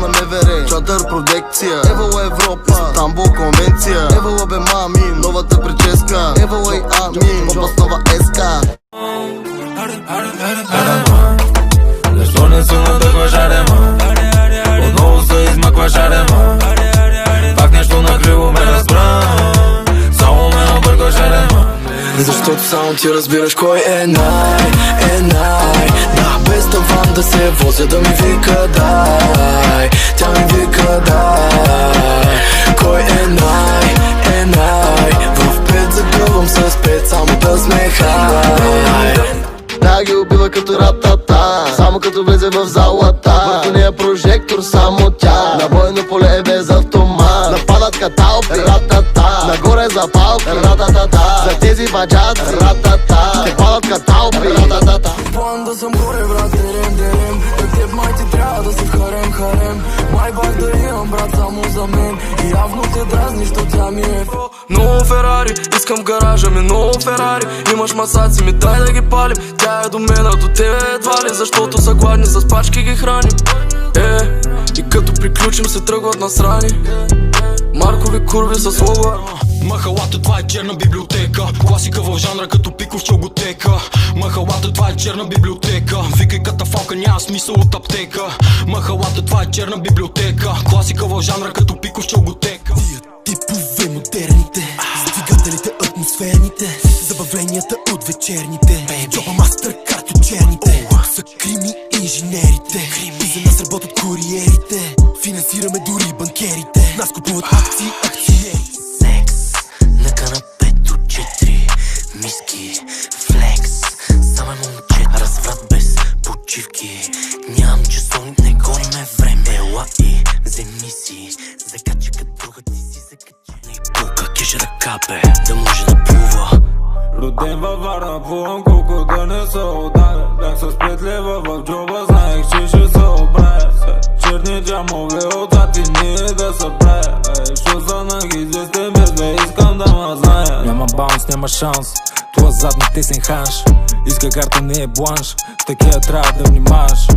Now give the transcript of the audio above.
на МВР, чадър протекция. Евала Европа, Истанбул конвенция. Евала бе мами, новата прическа. Евала и Амин, папа с нова еска. Защо не се надъхва шарема? Отново се измъква шарема. Пак нещо накриво ме разбра, само ме обърква шарема. Защото само ти разбираш кой е най. Да, без таван да се возя да ми вика дай. Тя ми вика дай. Кой е най. В пет загъвам с пет, само да сме хай. Да ги убива като ратата, само като влезе в залата. Върху нея прожектор, само тя. На бойно поле е без автомат. Нападат каталпи, ратата. Нагоре запалки, рататата. За тези баджат, ратата. Ще падат каталпи, рататата. План да съм горе, брат, дерем. За теб май ти трябва да си харем. Май бах да имам брат само за мен. И явно те дразни, що тя ми е. Много Ферари, искам в гаража ми много Ферари. Имаш масаци ми, дай да ги палим. Тя е до мен, а до тебе едва ли. Защото са гладни, с пачки ги храним. И като приключим се тръгват насрани. Маркови курви с логова. Махалата, това е черна библиотека. Класика в жанра като пиков чалготека. Махалата, това е черна библиотека. Викай катафалка, няма смисъл от аптека. Махалата, това е черна библиотека. Класика в жанра като пиков чалготека. Тия типове модерните, двигателите атмосферните, забавленията от вечерните, джоба мастер карто черните, са крими инженерите. И за нас работят куриерите, финансираме дори банкерите. Нас купуват акциери. Секс на канапето 4 миски, флекс, само момчета, разврат без почивки. Нямам часовник, не гониме време. Ела и вземи си, закачи като друга ти си закачи. Не пука, кеше да капе, да може да плува. Роден във Варна, плувам колко да не се отдавя. Бях с 5 лева в джоба, знаех, че ще се оправя. Черни джамове отзад и ние да се правя. Що за нагизесте без да искам да ма зная. Няма баунс, няма шанс, това задник тесен ханш. Иска карта, не е бланш, с такива трябва да внимаваш.